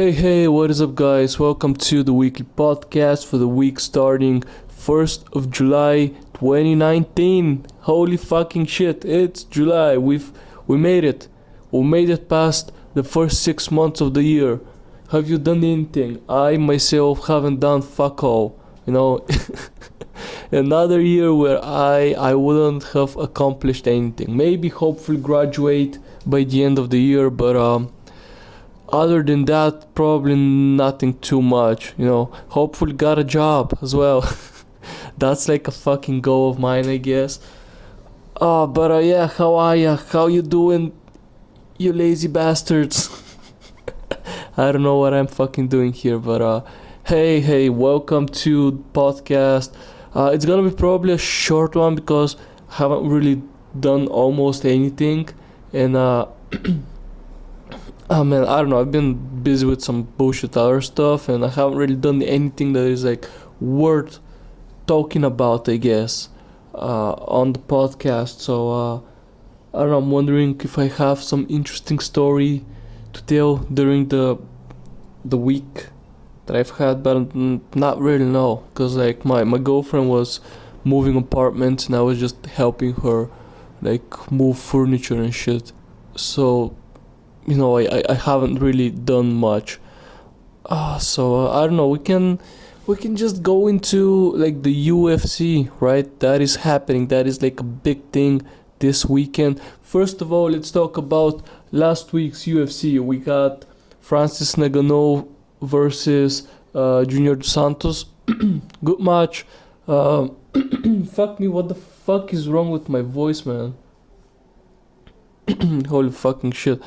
Hey, what is up, guys? Welcome to the weekly podcast for the week starting 1st of July 2019. Holy fucking shit, it's July. We made it. We made it past the first 6 months of the year. Have you done anything? I myself haven't done fuck all. Another year where I wouldn't have accomplished anything. Maybe hopefully graduate by the end of the year, but other than that, probably nothing too much, Hopefully got a job as well. That's like a fucking goal of mine, I guess. Yeah, how are ya? How you doing, you lazy bastards? I don't know what I'm fucking doing here, but hey, welcome to podcast. It's gonna be probably a short one because I haven't really done almost anything, and oh man, I don't know. I've been busy with some bullshit other stuff, and I haven't really done anything that is like worth talking about, I guess, on the podcast. So I don't know. I'm wondering if I have some interesting story to tell during the week that I've had, but not really no, because like my girlfriend was moving apartments, and I was just helping her like move furniture and shit. So I haven't really done much. So I don't know. We can just go into like the UFC, right? That is happening. That is like a big thing this weekend. First of all, let's talk about last week's UFC. We got Francis Ngannou versus Junior Dos Santos. Good match. Fuck me. What the fuck is wrong with my voice, man? Holy fucking shit.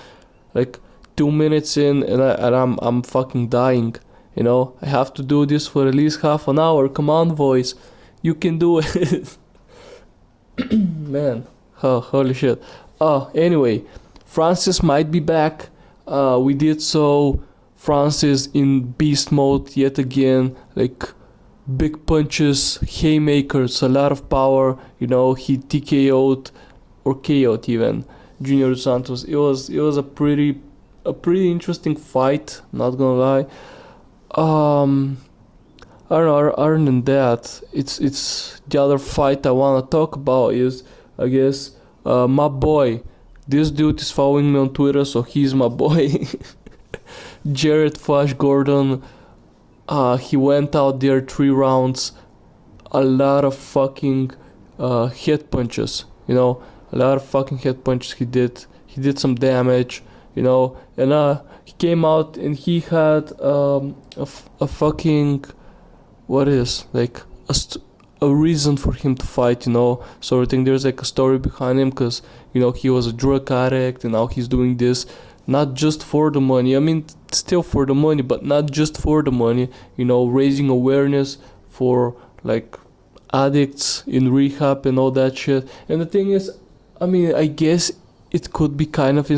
Like 2 minutes in, and I'm fucking dying. I have to do this for at least half an hour. Come on, voice, you can do it. Man, holy shit. Anyway, Francis might be back. We did so. Francis in beast mode yet again. Like big punches, haymakers, a lot of power. He TKO'd or KO'd even Junior Dos Santos. It was a pretty interesting fight, not gonna lie. I don't know, other than that, it's the other fight I wanna talk about is, I guess, my boy. This dude is following me on Twitter, so he's my boy. Jared Flash Gordon. He went out there 3 rounds, a lot of fucking head punches, a lot of fucking head punches he did. He did some damage, and he came out and he had a fucking, what is, like, a reason for him to fight, sort of thing. There's like a story behind him, because, he was a drug addict, and now he's doing this not just for the money. I mean, still for the money, but not just for the money, raising awareness for, like, addicts in rehab and all that shit. And the thing is, I mean, I guess it could be kind of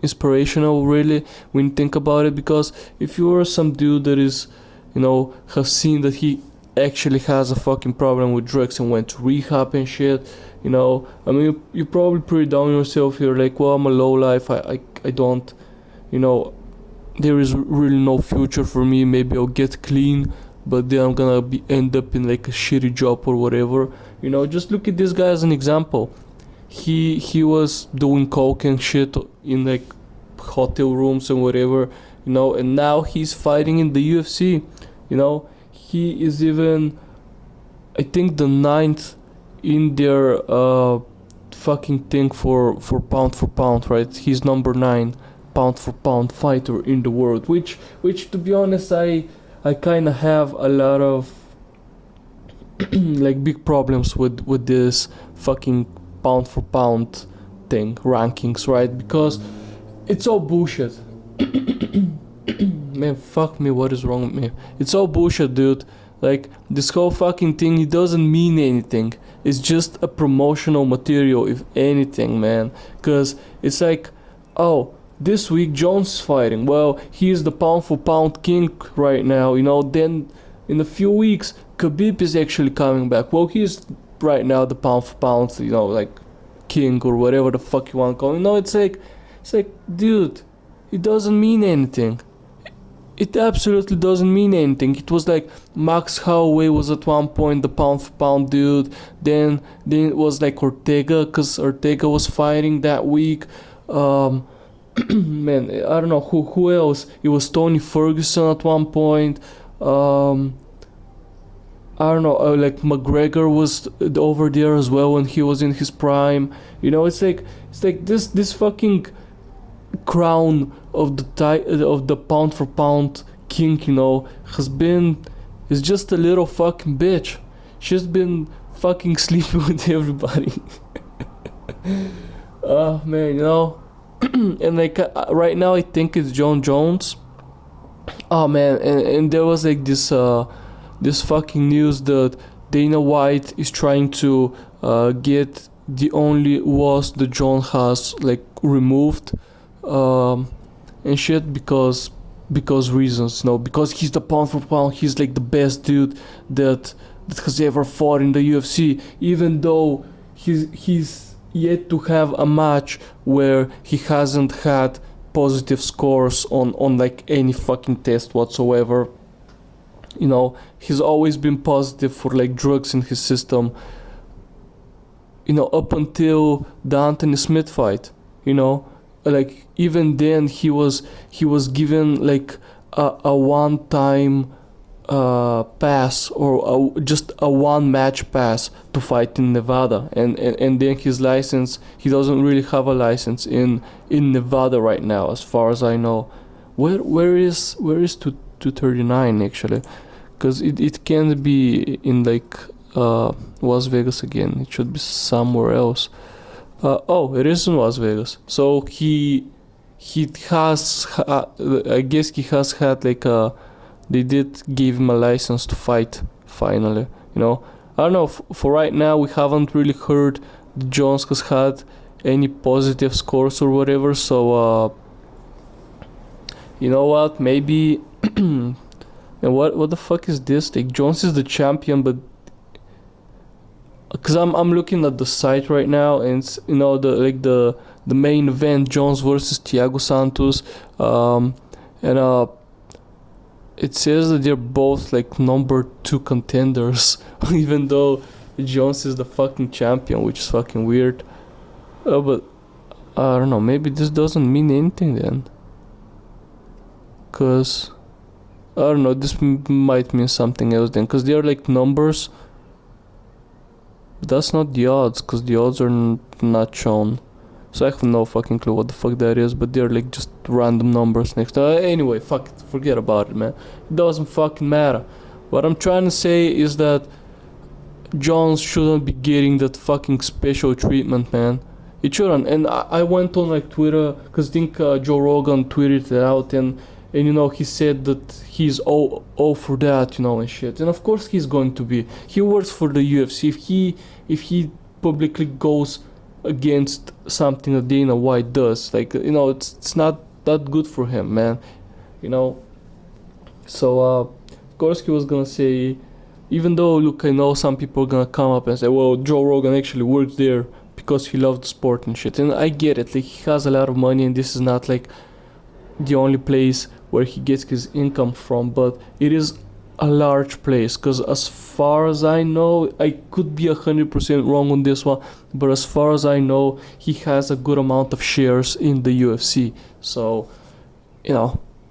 inspirational, really, when you think about it, because if you're some dude that is, has seen that he actually has a fucking problem with drugs and went to rehab and shit, I mean, you're probably pretty down on yourself. You're like, well, I'm a low life, I don't, there is really no future for me. Maybe I'll get clean, but then I'm gonna end up in like a shitty job or whatever. Just look at this guy as an example. He was doing coke and shit in like hotel rooms and whatever, and now he's fighting in the UFC. He is even, I think, the 9th in their fucking thing for pound, right? He's number 9 pound for pound fighter in the world, which to be honest, I kind of have a lot of like big problems with this fucking pound for pound thing, rankings, right? Because it's all bullshit. Man, fuck me, what is wrong with me? It's all bullshit, dude. Like, this whole fucking thing, it doesn't mean anything. It's just a promotional material, if anything, man. Because it's like, oh, this week Jones fighting. Well, he's the pound for pound king right now, Then in a few weeks, Khabib is actually coming back. Well, he's right now the pound for pound, like king or whatever the fuck you want to call him. It's like, dude, it doesn't mean anything. it absolutely doesn't mean anything. It was like Max Holloway was at one point the pound for pound dude. Then it was like Ortega, because Ortega was fighting that week. Man, I don't know who else. It was Tony Ferguson at one point. I don't know, like McGregor was over there as well when he was in his prime. It's like this fucking crown of the pound for pound king, is just a little fucking bitch. She's been fucking sleeping with everybody. Oh man, and like right now I think it's John Jones. Oh man, and there was like this fucking news that Dana White is trying to get the only loss that John has like removed, and shit, because reasons, because he's the pound for pound, he's like the best dude that has ever fought in the UFC, even though he's yet to have a match where he hasn't had positive scores on like any fucking test whatsoever. He's always been positive for like drugs in his system, up until the Anthony Smith fight. Like even then he was given like a one time pass, or just a one match pass to fight in Nevada, and then his license, he doesn't really have a license in Nevada right now, as far as I know. Where is 239 actually? Because it can't be in like Las Vegas again. It should be somewhere else. It is in Las Vegas. So he has, I guess he has had like they did give him a license to fight finally. I don't know. For right now, we haven't really heard that Jones has had any positive scores or whatever. So you know what? Maybe. And what the fuck is this? Like Jones is the champion, but because I'm looking at the site right now, and it's, the main event, Jones versus Thiago Santos, and it says that they're both like number 2 contenders, even though Jones is the fucking champion, which is fucking weird. But I don't know, maybe this doesn't mean anything then, cause I don't know, this might mean something else then, because they're like numbers. But that's not the odds, because the odds are not shown. So I have no fucking clue what the fuck that is, but they're like just random numbers next to anyway, fuck it, forget about it, man. It doesn't fucking matter. What I'm trying to say is that Jones shouldn't be getting that fucking special treatment, man. It shouldn't. And I went on like Twitter, because I think Joe Rogan tweeted it out, and he said that he's all for that, and shit. And of course he's going to be. He works for the UFC. If he publicly goes against something that Dana White does, like, it's not that good for him, man. So of course he was gonna say, even though, look, I know some people are gonna come up and say, well, Joe Rogan actually works there because he loves the sport and shit. And I get it, like, he has a lot of money, and this is not like the only place where he gets his income from, but it is a large place, because as far as I know, I could be 100% wrong on this one, but as far as I know, he has a good amount of shares in the UFC. So,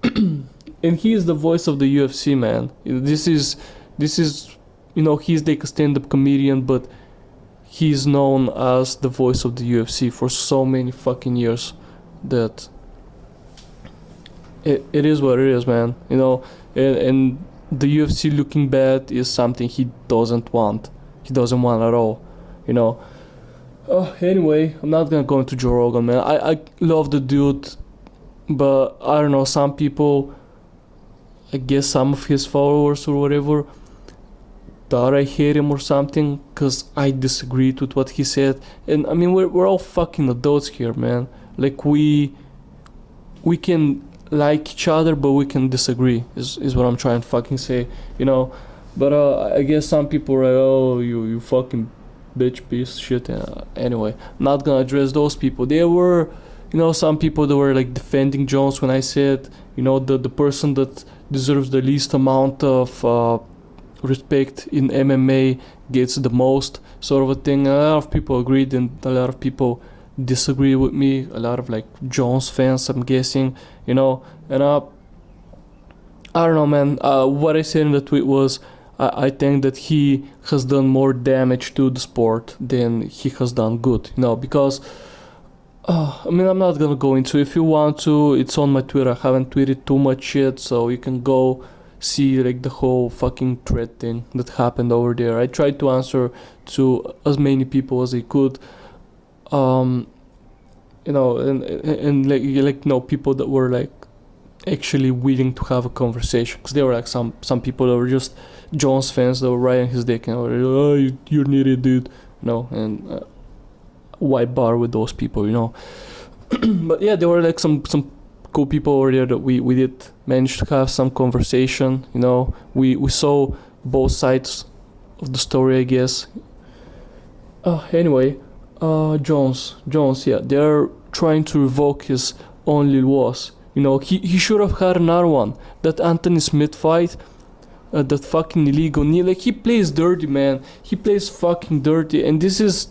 and he is the voice of the UFC, man. This is he's like a stand-up comedian, but he's known as the voice of the UFC for so many fucking years that it is what it is, man. And the UFC looking bad is something he doesn't want. He doesn't want at all, Anyway, I'm not gonna go into Joe Rogan, man. I love the dude, but I don't know, some people, I guess some of his followers or whatever, thought I hate him or something, because I disagreed with what he said. And I mean, we're all fucking adults here, man. Like, we can like each other, but we can disagree, is what I'm trying to fucking say, But I guess some people are like, oh, you fucking bitch piece of shit. Anyway, not gonna address those people. They were some people that were like defending Jones when I said, the person that deserves the least amount of respect in MMA gets the most, sort of a thing. A lot of people agreed, and a lot of people disagree with me. A lot of like Jones fans, I'm guessing, and I don't know, man. What I said in the tweet was, I think that he has done more damage to the sport than he has done good, because I'm not gonna go into. If you want to, it's on my Twitter. I haven't tweeted too much yet, so you can go see like the whole fucking thread thing that happened over there. I tried to answer to as many people as I could, and people that were like actually willing to have a conversation, because there were like some people that were just Jones fans that were riding his dick and were like, oh, you're an idiot, dude, and why bar with those people, but yeah, there were like some cool people over there that we did manage to have some conversation. We saw both sides of the story, I guess. Anyway, Jones, yeah, they're trying to revoke his only loss. He should have had another one. That Anthony Smith fight, that fucking illegal knee. Like, he plays dirty, man. He plays fucking dirty, and this is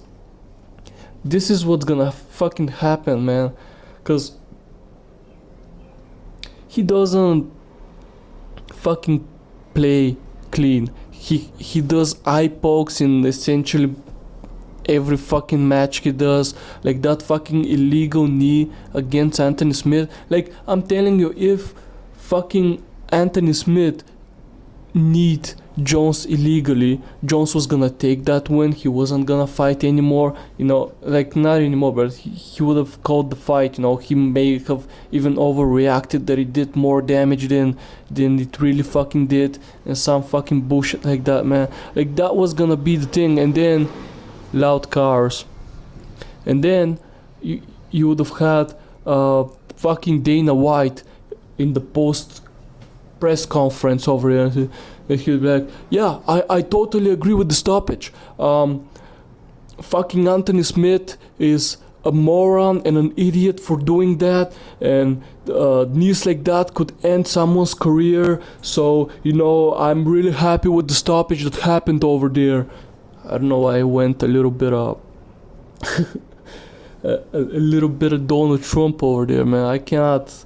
what's gonna fucking happen, man. Cause he doesn't fucking play clean. He does eye pokes in essentially every fucking match he does. Like that fucking illegal knee against Anthony Smith. Like, I'm telling you, if fucking Anthony Smith kneed Jones illegally, Jones was gonna take that win. He wasn't gonna fight anymore, like not anymore, but he would have called the fight. He may have even overreacted that it did more damage than it really fucking did, and some fucking bullshit like that, man. Like, that was gonna be the thing. And then loud cars, and then you would have had fucking Dana White in the post press conference over here, and he'd be like, yeah, I totally agree with the stoppage. Fucking Anthony Smith is a moron and an idiot for doing that, and knees like that could end someone's career, so I'm really happy with the stoppage that happened over there. I don't know why I went a little bit of a little bit of Donald Trump over there, man. I cannot.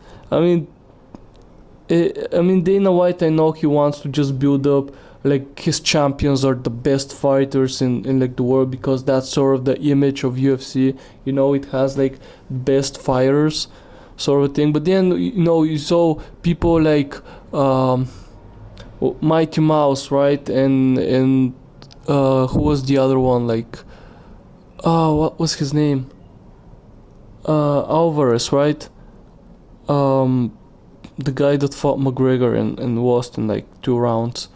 Dana White, I know he wants to just build up like his champions are the best fighters in like the world, because that's sort of the image of UFC. It has like best fighters sort of thing. But then you saw people like Mighty Mouse, right? And who was the other one? Like, what was his name? Alvarez, right? The guy that fought McGregor and lost in like 2 rounds.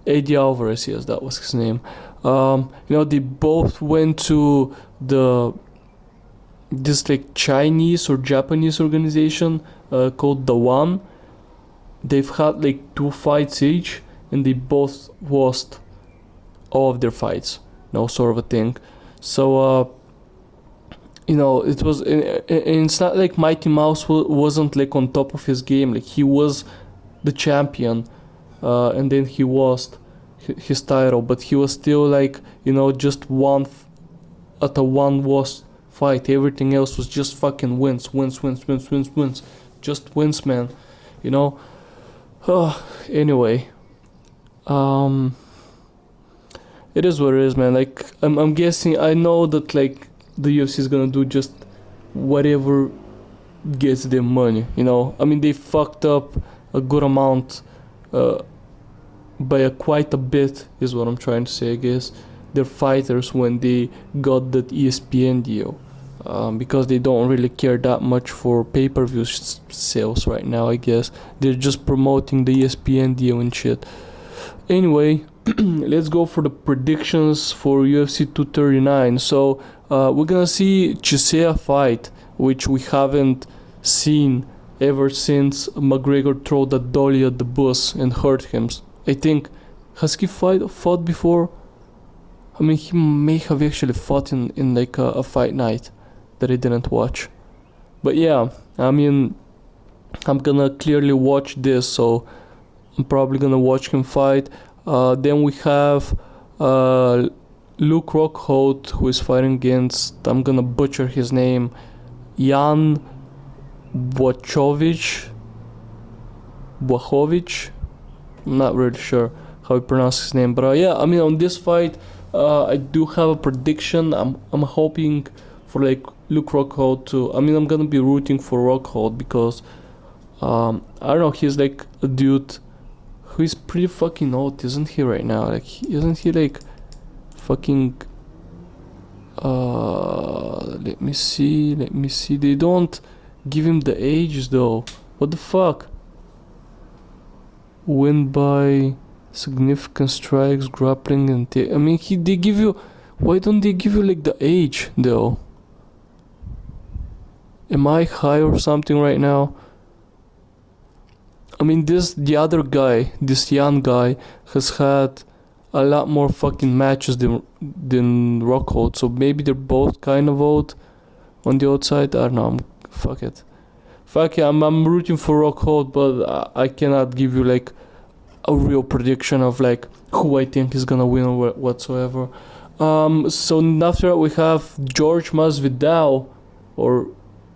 Eddie Alvarez, yes, that was his name. They both went to this like Chinese or Japanese organization called The One. They've had like 2 fights each, and they both lost all of their fights, sort of a thing. So it was, and it's not like Mighty Mouse wasn't like on top of his game. Like, he was the champion, and then he lost his title, but he was still like just one loss fight. Everything else was just fucking wins, just wins, man. Anyway, it is what it is, man. Like, I'm guessing, I know that like the UFC is gonna do just whatever gets them money, they fucked up a good amount, by quite a bit, is what I'm trying to say, I guess. Their fighters, when they got that ESPN deal, because they don't really care that much for pay-per-view sales right now, I guess. They're just promoting the ESPN deal and shit. Anyway, let's go for the predictions for UFC 239. So we're gonna see Chisea fight, which we haven't seen ever since McGregor threw that dolly at the bus and hurt him. I think, has he fought before? He may have actually fought in like a fight night that I didn't watch. But yeah, I mean, I'm gonna clearly watch this, so I'm probably gonna watch him fight. Then we have uh, Luke Rockhold, who is fighting against, I'm gonna butcher his name, Jan Błachowicz. I'm not really sure how you pronounce his name, but yeah, I mean, on this fight, I do have a prediction. I'm hoping for like Luke Rockhold to. I mean, I'm gonna be rooting for Rockhold because I don't know. He's like a dude who is pretty fucking old, isn't he? Right now, like, isn't he like fucking? Let me see. They don't give him the age though. What the fuck? Win by significant strikes, grappling, and I mean, they give you. Why don't they give you like the age though? Am I high or something right now? I mean, the other guy, this young guy, has had a lot more fucking matches than Rockhold, so maybe they're both kind of old on the outside. I don't know. Fuck it. Fuck it. I'm rooting for Rockhold, but I cannot give you like a real prediction of like who I think is gonna win or whatsoever. So after that we have George Masvidal, or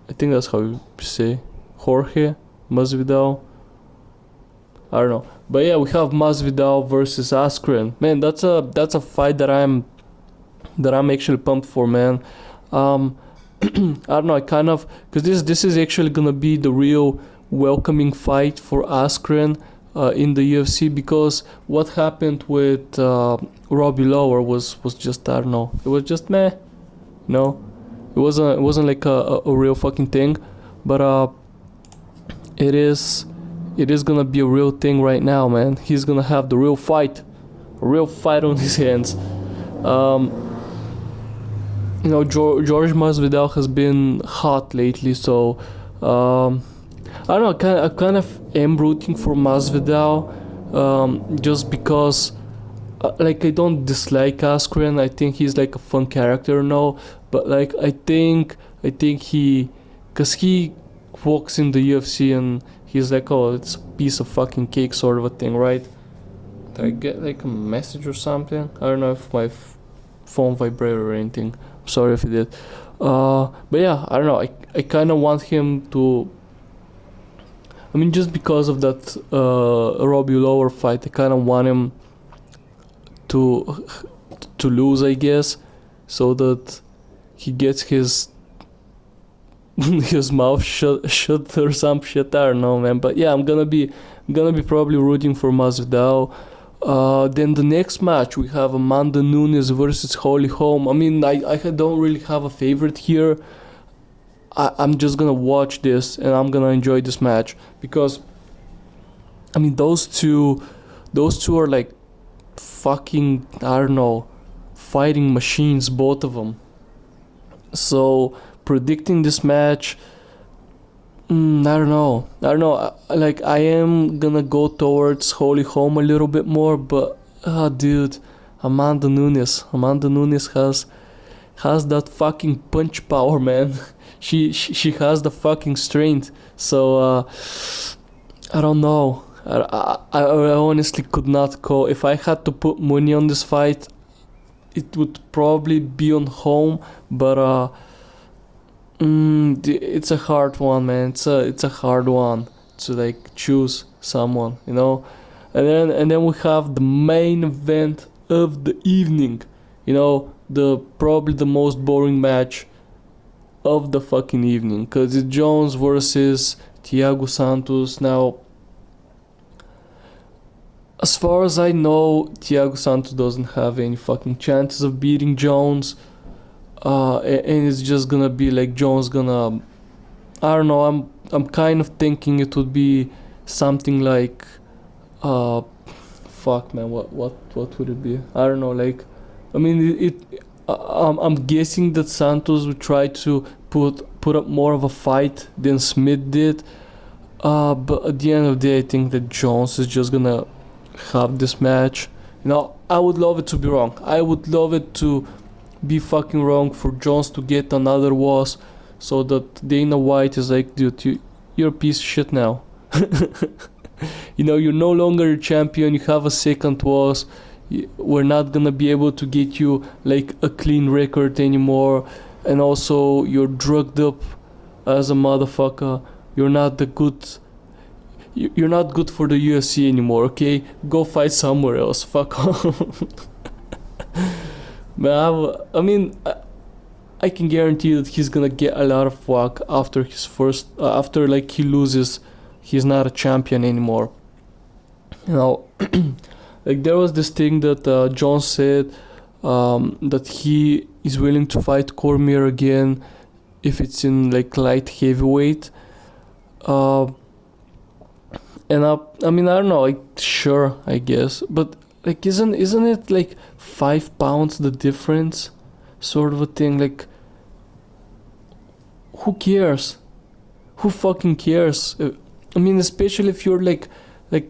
I think that's how you say Jorge Masvidal. I don't know, but yeah, we have Masvidal versus Askren. Man, that's a fight that I'm actually pumped for, man. I don't know. I kind of, because this is actually gonna be the real welcoming fight for Askren in the UFC, because what happened with Robbie Lawler was just, I don't know. It was just meh. No, it wasn't like a real fucking thing, but it is gonna be a real thing right now, man. He's gonna have the real fight on his hands. You know, George Masvidal has been hot lately, so I don't know. I kind of am rooting for Masvidal, just because, like, I don't dislike Askren. I think he's like a fun character, no, but like I think cause he walks in the UFC and he's like, oh, it's a piece of fucking cake sort of a thing, right? Did I get like a message or something? I don't know if my phone vibrated or anything. Sorry if it did. But yeah, I don't know. I kind of want him to. I mean, just because of that Robbie Lawler fight, I kind of want him to lose, I guess, so that he gets his his mouth shut or some shit. I don't know, man. But yeah, I'm gonna be probably rooting for Masvidal. Then the next match we have Amanda Nunes versus Holly Holm. I mean, I don't really have a favorite here. I'm just gonna watch this and I'm gonna enjoy this match, because I mean, those two are like fucking, I don't know, fighting machines, both of them. So predicting this match, I don't know. Like, I am gonna go towards Holly Holm a little bit more, but dude, Amanda Nunes has that fucking punch power, man. she has the fucking strength. So I don't know. I honestly could not call. If I had to put money on this fight, it would probably be on Holm, but it's a hard one, man. It's a hard one to like choose someone, you know. And then we have the main event of the evening, you know, the probably the most boring match of the fucking evening, cause it's Jones versus Thiago Santos. Now, as far as I know, Thiago Santos doesn't have any fucking chances of beating Jones. And it's just gonna be like Jones gonna, I don't know, I'm kind of thinking it would be something like fuck, man, what would it be? I don't know, like, I mean, I'm guessing that Santos would try to put up more of a fight than Smith did, but at the end of the day, I think that Jones is just gonna have this match. You know, I would love it to be wrong. I would love it to be fucking wrong for Jones to get another loss, so that Dana White is like, dude, you're a piece of shit now. You're no longer a champion, you have a second loss, we're not gonna be able to get you like a clean record anymore, and also you're drugged up as a motherfucker, you're not you're not good for the UFC anymore, okay? Go fight somewhere else, fuck off. But I can guarantee that he's gonna get a lot of flack after after like he loses, he's not a champion anymore. Like there was this thing that John said, that he is willing to fight Cormier again if it's in like light heavyweight. And I don't know, like sure, I guess, but like isn't it like 5 pounds the difference, sort of a thing? Like who cares? Who fucking cares? Especially if you're like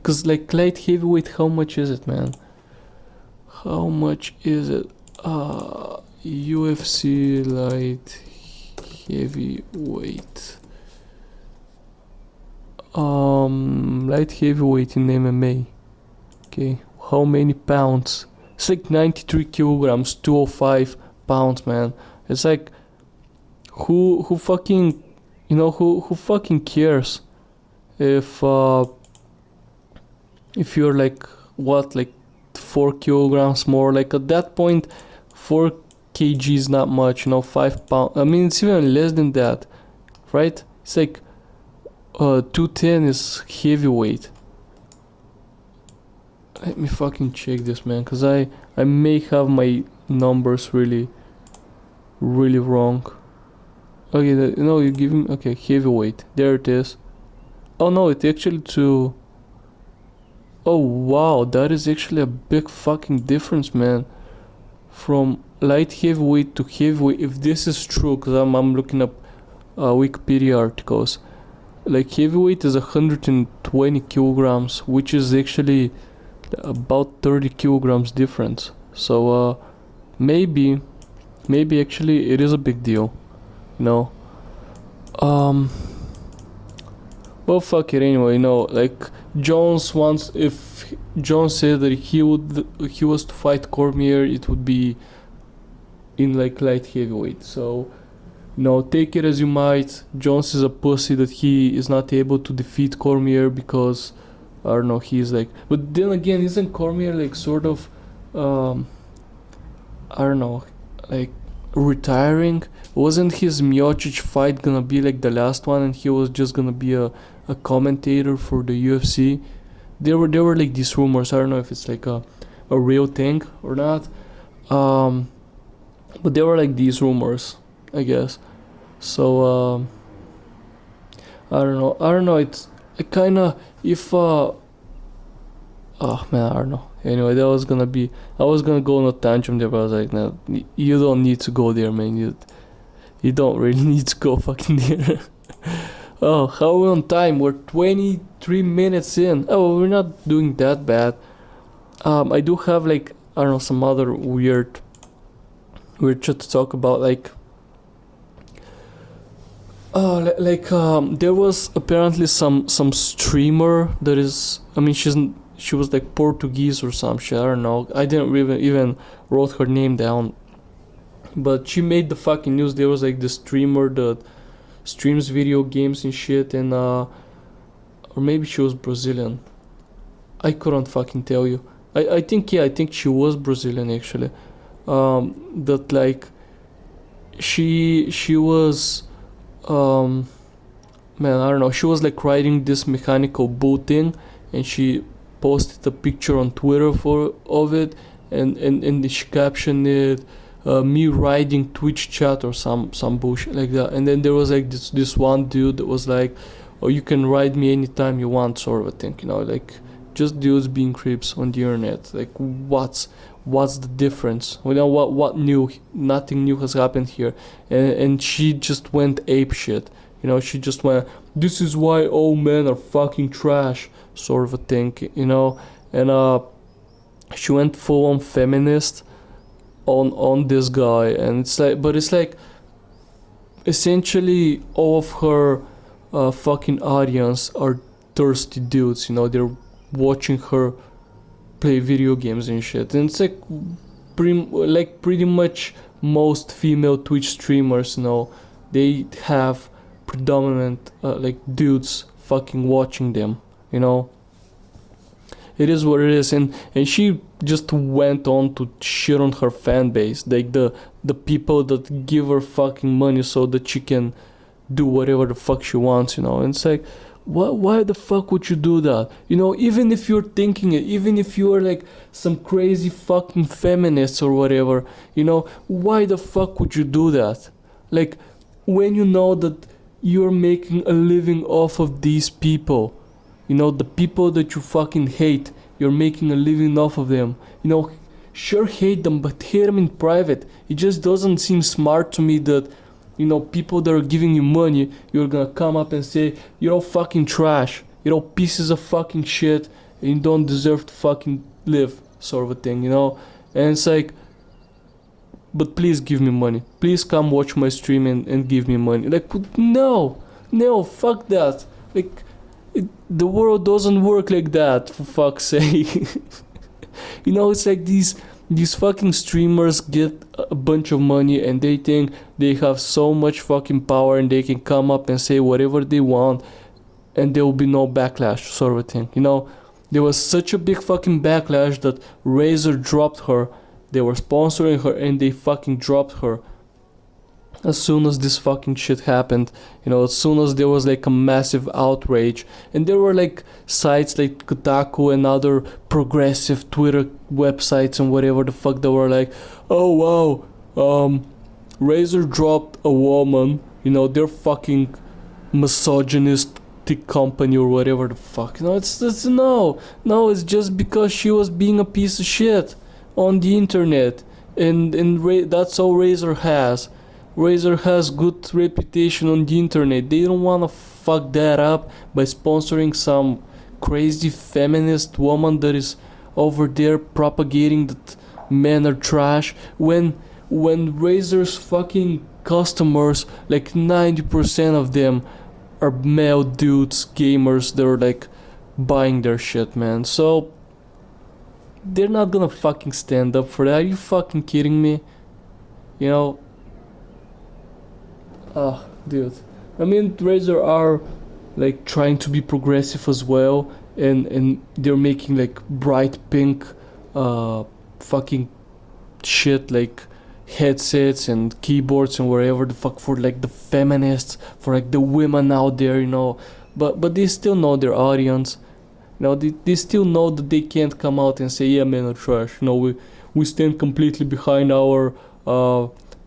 cause like light heavyweight, how much is it, man? How much is it? UFC light heavyweight. Light heavyweight in MMA. Okay, how many pounds? It's like 93 kilograms, 205 pounds, man. It's like, who fucking, who fucking cares if you're like, what, like 4 kilograms more? Like at that point, 4 kg is not much, 5 pounds. It's even less than that, right? It's like 210 is heavyweight. Let me fucking check this, man, because I may have my numbers really wrong. Okay, you give me, okay, heavyweight, there it is. Oh no, it actually to, oh wow, that is actually a big fucking difference, man, from light heavyweight to heavyweight, if this is true, because I'm looking up Wikipedia articles. Like heavyweight is 120 kilograms, which is actually about 30 kilograms difference. So maybe actually it is a big deal, Well, fuck it anyway. Like Jones wants, if Jones said that he was to fight Cormier, it would be in like light heavyweight. So take it as you might. Jones is a pussy that he is not able to defeat Cormier because, I don't know, he's like, but then again, isn't Cormier like sort of, I don't know, like retiring? Wasn't his Miocic fight gonna be like the last one and he was just gonna be a commentator for the UFC? There were like these rumors. I don't know if it's like a real thing or not. But there were like these rumors, I guess. So I don't know. It's kind of, if oh man, I don't know. Anyway, I was gonna go on a tantrum there, but I was like, no, you don't need to go there, man. You don't really need to go fucking there. Oh, how are we on time? We're 23 minutes in. Oh, we're not doing that bad. I do have like, I don't know, some other weird shit to talk about, like there was apparently some streamer that is, she was like Portuguese or some shit, I don't know, I didn't even wrote her name down, but she made the fucking news. There was like this streamer that streams video games and shit, and or maybe she was Brazilian, I couldn't fucking tell you. I think she was Brazilian actually. That like she was man, I don't know, she was like riding this mechanical bull thing, and she posted a picture on Twitter of it, and she captioned it, me riding Twitch chat or some bullshit like that. And then there was like this one dude that was like, oh, you can ride me anytime you want, sort of a thing, like just dudes being creeps on the internet. Like what's the difference? What new? Nothing new has happened here. And she just went ape shit. She just went, this is why all men are fucking trash, sort of a thing, and she went full on feminist on this guy. And it's like, but it's like, essentially all of her fucking audience are thirsty dudes, you know, they're watching her play video games and shit. And it's like pretty much most female Twitch streamers, you know, they have predominant like dudes fucking watching them, you know. It is what it is. And she just went on to shit on her fan base, like the people that give her fucking money so that she can do whatever the fuck she wants, you know. And it's like, why the fuck would you do that? You know, even if you're thinking it, even if you're like some crazy fucking feminist or whatever, you know, why the fuck would you do that? Like, when you know that you're making a living off of these people, you know, the people that you fucking hate, you're making a living off of them. You know, sure, hate them, but hate them in private. It just doesn't seem smart to me that, you know, people that are giving you money, you're gonna come up and say, you're all fucking trash, you're all pieces of fucking shit, and you don't deserve to fucking live, sort of a thing, you know. And it's like, but please give me money. Please come watch my stream and give me money. Like, no, fuck that. Like, the world doesn't work like that, for fuck's sake. You know, it's like these fucking streamers get a bunch of money and they think they have so much fucking power and they can come up and say whatever they want and there will be no backlash, sort of a thing. You know, there was such a big fucking backlash that Razer dropped her. They were sponsoring her and they fucking dropped her as soon as this fucking shit happened. You know, as soon as there was like a massive outrage, and there were like sites like Kotaku and other progressive Twitter websites and whatever the fuck that were like, oh wow, Razer dropped a woman, you know, they're fucking misogynistic company or whatever the fuck. You know, it's no, it's just because she was being a piece of shit on the internet, and that's all Razer has. Razer has good reputation on the internet. They don't wanna fuck that up by sponsoring some crazy feminist woman that is over there propagating that men are trash. When Razer's fucking customers, like 90% of them are male dudes, gamers, they're like buying their shit, man. So they're not gonna fucking stand up for that. Are you fucking kidding me? You know? Dude. I mean, Razer are like trying to be progressive as well, and they're making like bright pink fucking shit, like headsets and keyboards and wherever the fuck for like the feminists, for like the women out there, you know. But they still know their audience. You know, they still know that they can't come out and say, yeah, men are trash. You know, we stand completely behind our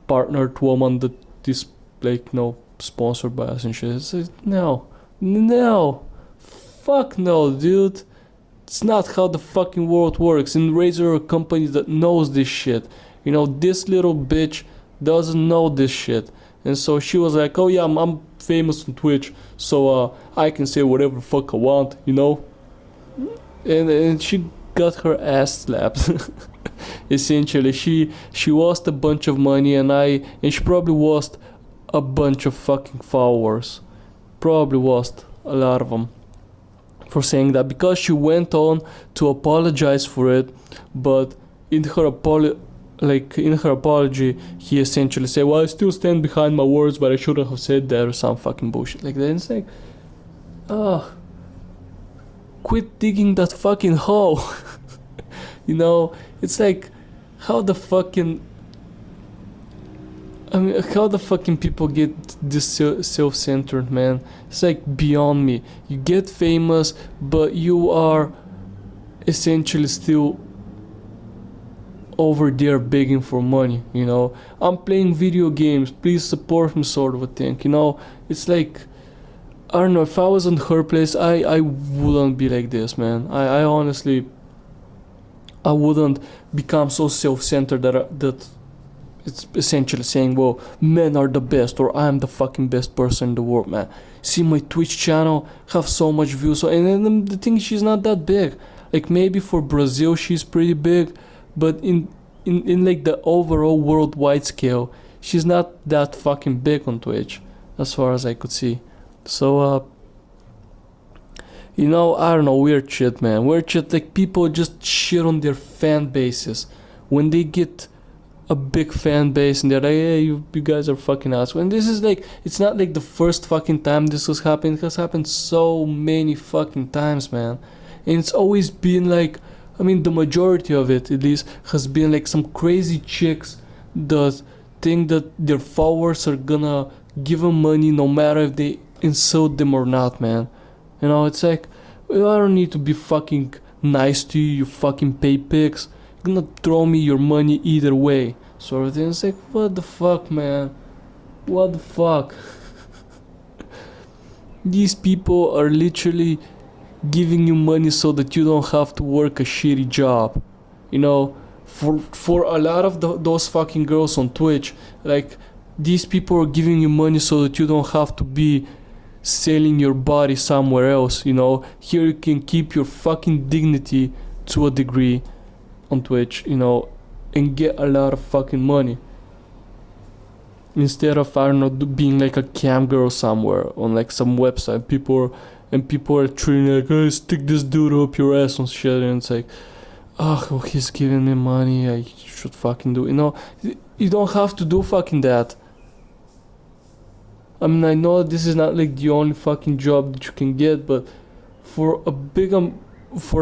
partnered woman that is like, you know, sponsored by us and shit. It's like, no, fuck no, dude. It's not how the fucking world works. And Razer are a company that knows this shit. You know, this little bitch doesn't know this shit. And so she was like, oh yeah, I'm famous on Twitch, so I can say whatever the fuck I want, you know. And she got her ass slapped. Essentially, she lost a bunch of money, and she probably lost a bunch of fucking followers. Probably lost a lot of them for saying that, because she went on to apologize for it, but in her apology, he essentially said, well, I still stand behind my words, but I shouldn't have said that, or some fucking bullshit like that. And it's like, quit digging that fucking hole. You know, it's like, how the fucking people get this self-centered, man? It's like beyond me. You get famous, but you are essentially still over there begging for money, you know. I'm playing video games, please support me, sort of a thing, you know. It's like, I don't know, if I was in her place, I wouldn't be like this, man. I honestly, I wouldn't become so self-centered that it's essentially saying, well, men are the best, or I'm the fucking best person in the world, man. See my Twitch channel, have so much views. And then the thing is, she's not that big. Like, maybe for Brazil she's pretty big, but in like the overall worldwide scale, she's not that fucking big on Twitch, as far as I could see. So I don't know, weird shit, man. Weird shit, like people just shit on their fan bases when they get a big fan base and they're like, hey, you guys are fucking assholes. And this is like, it's not like the first fucking time this has happened. It has happened so many fucking times, man. And it's always been like, I mean, the majority of it, at least, has been like some crazy chicks that think that their followers are gonna give them money no matter if they insult them or not, man. It's like, well, I don't need to be fucking nice to you, you fucking pay pigs. You're gonna throw me your money either way. Sort of thing. It's like, what the fuck, man? What the fuck? These people are literally giving you money so that you don't have to work a shitty job. For a lot of those fucking girls on Twitch, like, these people are giving you money so that you don't have to be selling your body somewhere else. Here you can keep your fucking dignity to a degree on Twitch, and get a lot of fucking money instead of, I don't know, being like a cam girl somewhere on like some website. People are treating like, hey, stick this dude up your ass and shit, and it's like, oh, he's giving me money, I should fucking do you don't have to do fucking that. I mean, I know this is not like the only fucking job that you can get, but for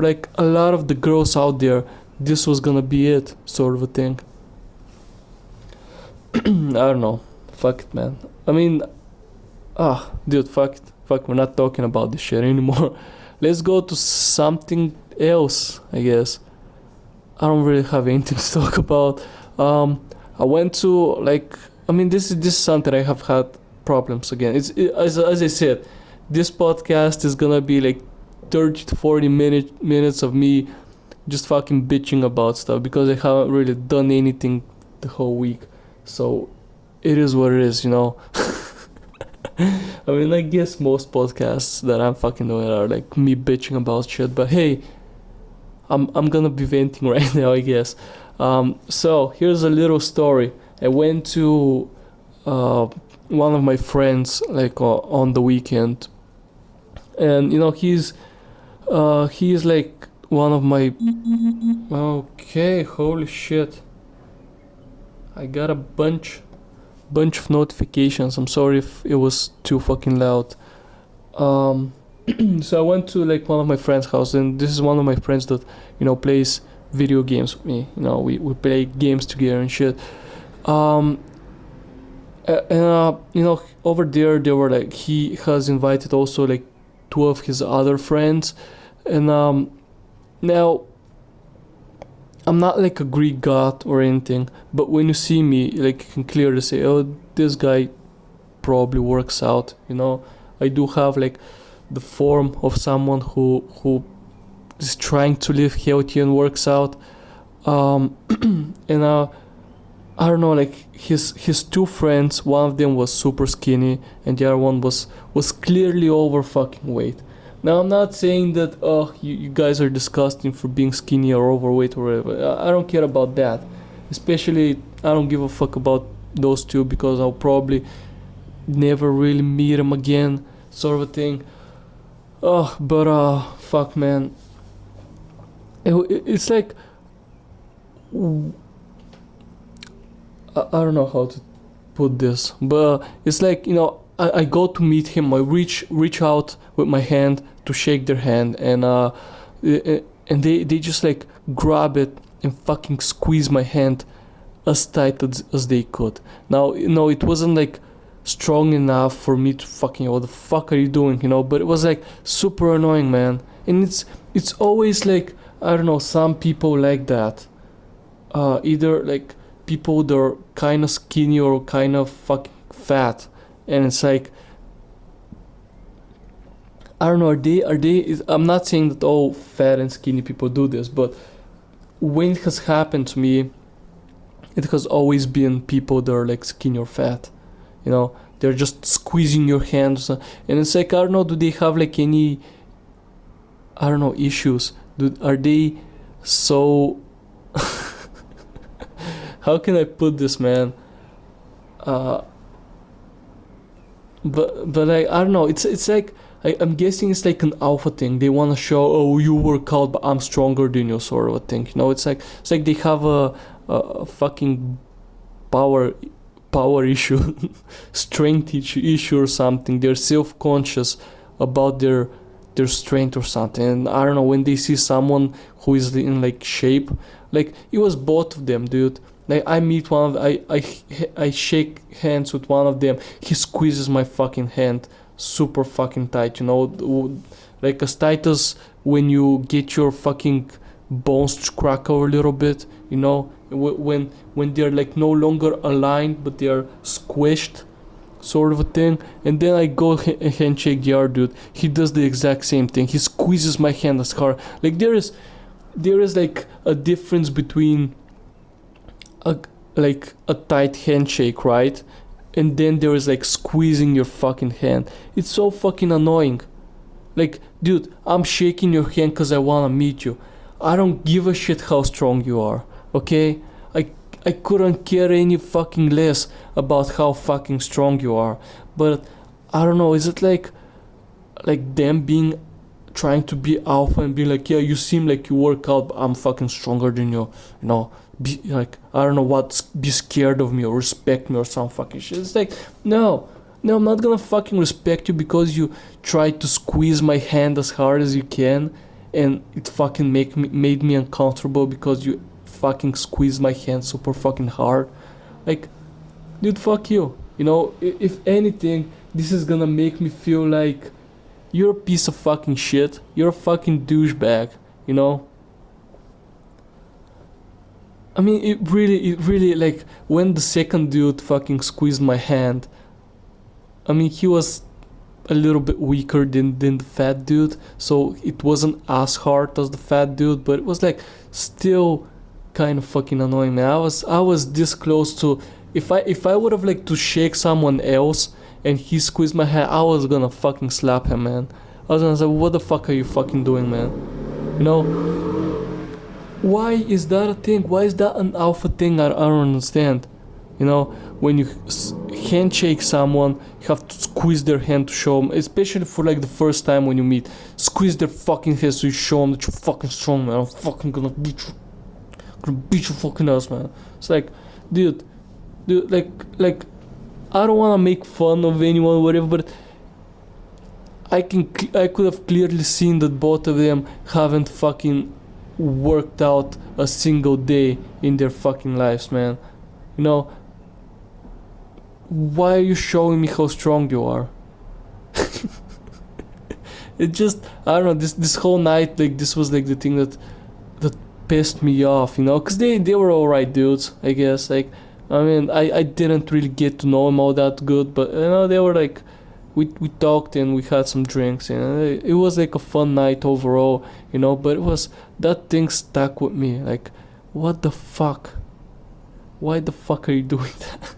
like a lot of the girls out there, this was gonna be it, sort of a thing. I don't know. Fuck it, man. I mean, dude, fuck it. Fuck, we're not talking about this shit anymore. Let's go to something else, I guess. I don't really have anything to talk about. I went to, like, I mean, this is something I have had problems again. As I said, this podcast is gonna be like 30 to 40 minutes of me just fucking bitching about stuff because I haven't really done anything the whole week. So it is what it is, I mean, I guess most podcasts that I'm fucking doing are like me bitching about shit, but hey, I'm gonna be venting right now, I guess. So here's a little story. I went to one of my friends like on the weekend, and he's like one of my okay, holy shit, I got a bunch of notifications. I'm sorry if it was too fucking loud. So I went to like one of my friend's house, and this is one of my friends that plays video games with me. We play games together and shit. And over there they were like, he has invited also like two of his other friends, and now I'm not like a Greek god or anything, but when you see me, like, you can clearly say, oh, this guy probably works out. I do have like the form of someone who is trying to live healthy and works out. And I don't know, like his two friends, one of them was super skinny and the other one was clearly over fucking weight. Now I'm not saying that you guys are disgusting for being skinny or overweight or whatever. I don't care about that. Especially I don't give a fuck about those two because I'll probably never really meet them again, sort of a thing. But fuck, man. It's like I don't know how to put this, but it's like, I go to meet him, I reach out with my hand to shake their hand, and they just like grab it and fucking squeeze my hand as tight as they could. Now, it wasn't like strong enough for me to fucking, what the fuck are you doing, but it was like super annoying, man. And it's always like, I don't know, some people like that. Either like people that are kind of skinny or kind of fucking fat, and it's like, I don't know, are they I'm not saying that all fat and skinny people do this, but when it has happened to me, it has always been people that are like skinny or fat, they're just squeezing your hands, and it's like, I don't know, do they have like any, I don't know, issues? Are they so how can I put this, man? uh but like I don't know, it's like I'm guessing it's like an alpha thing. They want to show, oh, you work out but I'm stronger than you, sort of a thing, you know. It's like they have a fucking power issue strength issue or something. They're self-conscious about their strength or something. And I don't know, when they see someone who is in like shape, like it was both of them, dude. Like I meet one of I shake hands with one of them. He squeezes my fucking hand super fucking tight, you know, like as tight as when you get your fucking bones to crack over a little bit, you know, when they're like no longer aligned but they are squished, sort of a thing. And then I go handshake the other dude. He does the exact same thing. He squeezes my hand as hard. Like there is like a difference between a tight handshake, right? And then there is like squeezing your fucking hand. It's so fucking annoying. Like, dude, I'm shaking your hand because I wanna meet you. I don't give a shit how strong you are, okay? I couldn't care any fucking less about how fucking strong you are. But I don't know, is it like them being trying to be alpha and be like, yeah, you seem like you work out, but I'm fucking stronger than you, you know? Be like, I don't know what, be scared of me or respect me or some fucking shit. It's like, no, I'm not gonna fucking respect you because you tried to squeeze my hand as hard as you can and it fucking made me uncomfortable because you fucking squeezed my hand super fucking hard. Like, dude, fuck you. You know, if anything, this is gonna make me feel like you're a piece of fucking shit. You're a fucking douchebag, you know? I mean, it really, like, when the second dude fucking squeezed my hand, I mean, he was a little bit weaker than the fat dude, so it wasn't as hard as the fat dude, but it was, like, still kind of fucking annoying, man. I was this close to, if I would have, like, to shake someone else, and he squeezed my hand, I was gonna fucking slap him, man. I was gonna say, what the fuck are you fucking doing, man? You know? Why is that a thing? Why is that an alpha thing? I don't understand. You know, when you handshake someone, you have to squeeze their hand to show them, especially for like the first time when you meet. Squeeze their fucking hand so you show them that you're fucking strong, man. I'm fucking gonna beat you. Gonna beat your fucking ass, man. It's like, dude, like, I don't wanna make fun of anyone or whatever, but I could have clearly seen that both of them haven't fucking worked out a single day in their fucking lives, man. You know, why are you showing me how strong you are? It just, I don't know, this whole night, like, this was like the thing that pissed me off, you know, because they were alright dudes, I guess. Like, I mean, I didn't really get to know them all that good, but you know, they were like, we talked and we had some drinks, and it was like a fun night overall, you know. But it was, that thing stuck with me. Like, what the fuck? Why the fuck are you doing that?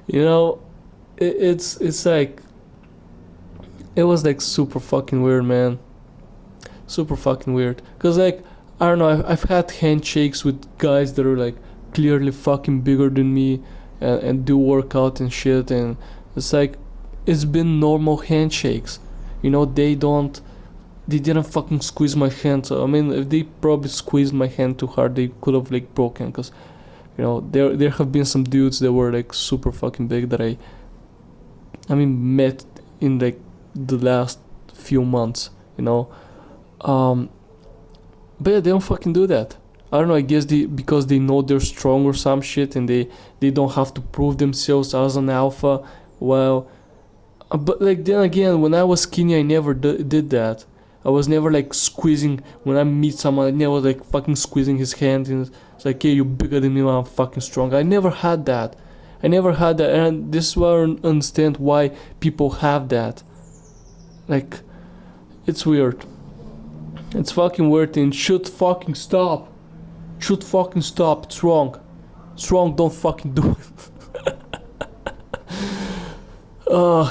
You know, it's like, it was like super fucking weird, man. Super fucking weird. Cause like, I don't know, I've had handshakes with guys that are like clearly fucking bigger than me and do workout and shit, and it's like, it's been normal handshakes, you know. They didn't fucking squeeze my hand. So I mean, if they probably squeezed my hand too hard, they could have like broken. Cause, you know, there have been some dudes that were like super fucking big that I mean met in like the last few months, you know. But yeah, they don't fucking do that. I don't know, I guess because they know they're strong or some shit, and they don't have to prove themselves as an alpha. Well, but like, then again, when I was skinny, I never did that. I was never like squeezing, when I meet someone, I never like fucking squeezing his hand and it's like, hey, you're bigger than me, I'm fucking strong. I never had that. And this is why I don't understand why people have that. Like, it's weird. It's fucking weird, and should fucking stop. It's wrong. Don't fucking do it.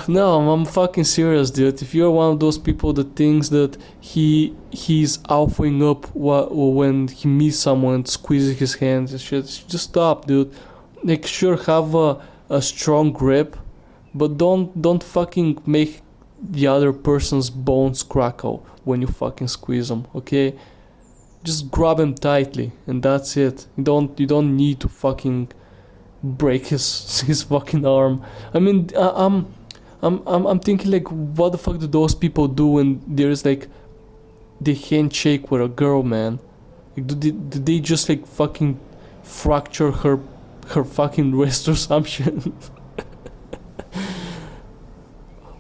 No, I'm fucking serious, dude. If you're one of those people that thinks that he's alphaing up when he meets someone and squeezes his hands and shit, just stop, dude. like sure have a strong grip, but don't fucking make the other person's bones crackle when you fucking squeeze them, okay? Just grab him tightly and that's it. You don't need to fucking break his his fucking arm. I mean, I'm thinking like, what the fuck do those people do when there's like the handshake with a girl, man? Like, do they just like fucking fracture her fucking wrist or some shit?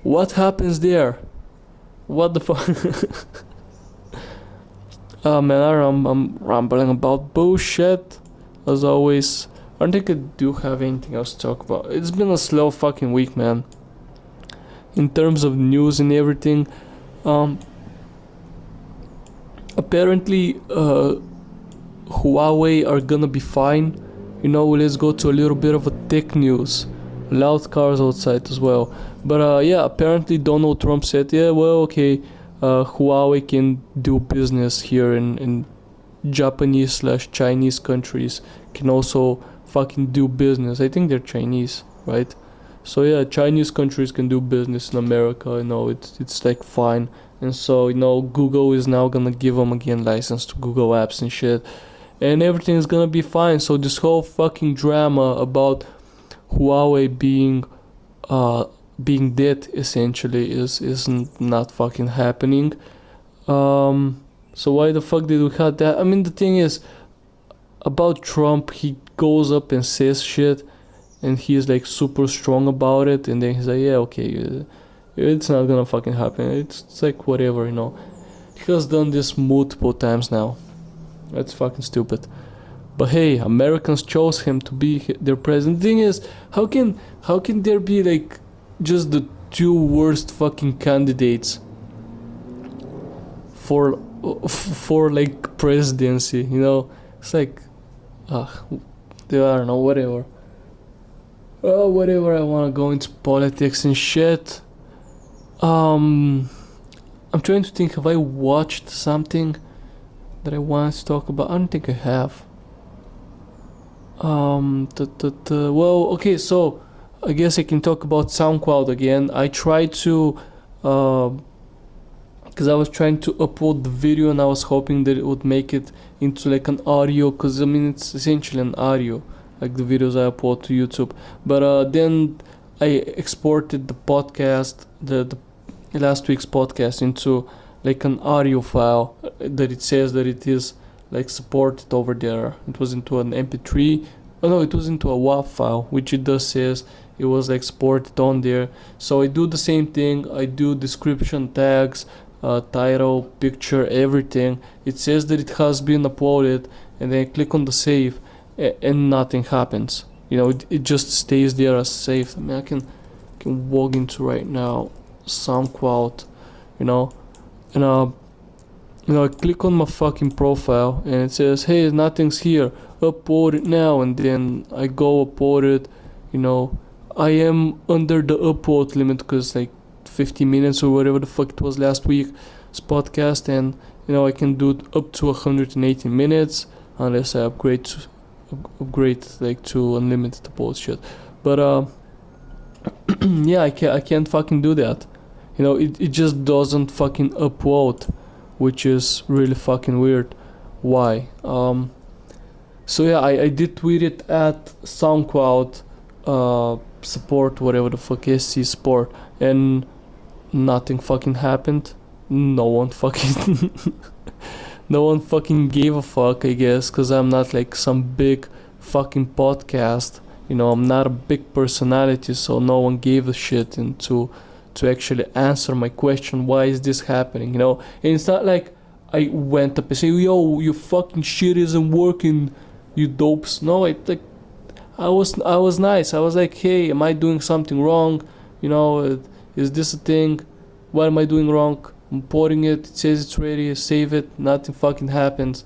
What happens there? What the fuck? Oh man, I'm rambling about bullshit as always. I don't think I do have anything else to talk about. It's been a slow fucking week, man. In terms of news and everything, apparently Huawei are gonna be fine. Let's go to a little bit of a tech news. Loud cars outside as well. But yeah, apparently Donald Trump said, yeah, well, okay, Huawei can do business here in Japanese/Chinese countries. Can also fucking do business. I think they're Chinese, right? So yeah, Chinese countries can do business in America. It's like fine. And so Google is now gonna give them again license to Google Apps and shit, and everything is gonna be fine. So this whole fucking drama about Huawei being dead essentially is not fucking happening. So why the fuck did we have that? I mean, the thing is about Trump, he goes up and says shit, and he's like super strong about it, and then he's like, yeah, okay, it's not gonna fucking happen. It's like whatever. He has done this multiple times now. That's fucking stupid. But hey, Americans chose him to be their president. The thing is, how can there be like just the two worst fucking candidates for like presidency? It's like, I don't know, whatever. Whatever. I wanna go into politics and shit. I'm trying to think. Have I watched something that I want to talk about? I don't think I have. Well, okay, so I guess I can talk about SoundCloud again. I tried to, because I was trying to upload the video and I was hoping that it would make it into like an audio, because I mean it's essentially an audio, like the videos I upload to YouTube. But then I exported the podcast, the last week's podcast, into like an audio file that it says that it is like supported over there. It was into an MP3. Oh no, it was into a WAV file, which it does says it was like supported on there. So I do the same thing. I do description, tags, title, picture, everything. It says that it has been uploaded, and then I click on the save, and nothing happens. It just stays there as saved. I mean, I can log into right now SoundCloud, and I click on my fucking profile and it says, hey, nothing's here, upload it now, and then I go upload it. I am under the upload limit because like 50 minutes or whatever the fuck it was last week's podcast, and I can do up to 180 minutes unless I upgrade like to unlimited bullshit. But yeah, I can't fucking do that. It just doesn't fucking upload, which is really fucking weird. Why? So yeah, I did tweet it at SoundCloud support, whatever the fuck SC support, and nothing fucking happened. No one fucking no one fucking gave a fuck, I guess, because I'm not like some big fucking podcast. I'm not a big personality, so no one gave a shit to actually answer my question, why is this happening, and it's not like I went up and say, yo, your fucking shit isn't working, you dopes. No, I was nice. I was like, hey, am I doing something wrong? Is this a thing? What am I doing wrong? I'm porting it says it's ready, save it, nothing fucking happens.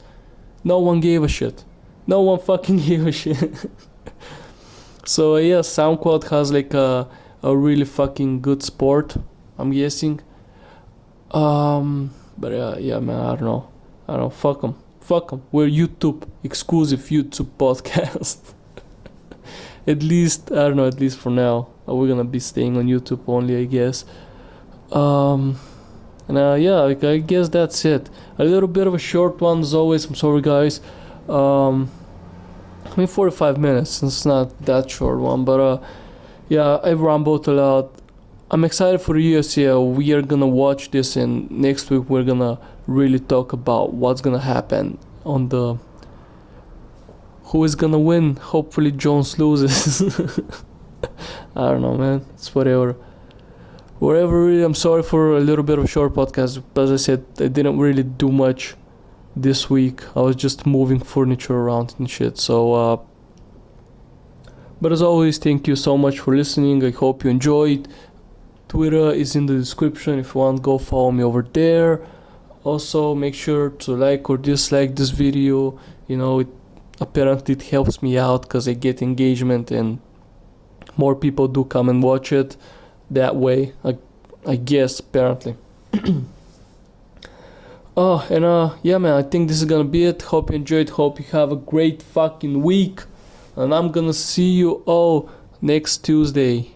No one gave a shit. No one fucking gave a shit. So yeah, SoundCloud has like a really fucking good sport, I'm guessing. But yeah, man, I don't know. Fuck them. We're YouTube exclusive YouTube podcast. At least, I don't know, at least for now. We're gonna be staying on YouTube only, I guess. Yeah, like, I guess that's it. A little bit of a short one as always. I'm sorry, guys. I mean, 45 minutes. It's not that short one, but yeah, I rambled a lot. I'm excited for the UFC. We are gonna watch this, and next week we're gonna really talk about what's gonna happen on the who is gonna win. Hopefully Jones loses. I don't know, man. It's whatever. Really, I'm sorry for a little bit of a short podcast. As I said, I didn't really do much this week. I was just moving furniture around and shit. So, but as always, thank you so much for listening. I hope you enjoyed. Twitter is in the description. If you want, go follow me over there. Also, make sure to like or dislike this video. You know, apparently it helps me out because I get engagement and more people do come and watch it that way. I guess, apparently. Yeah, man, I think this is gonna be it. Hope you enjoyed. Hope you have a great fucking week. And I'm gonna see you all next Tuesday.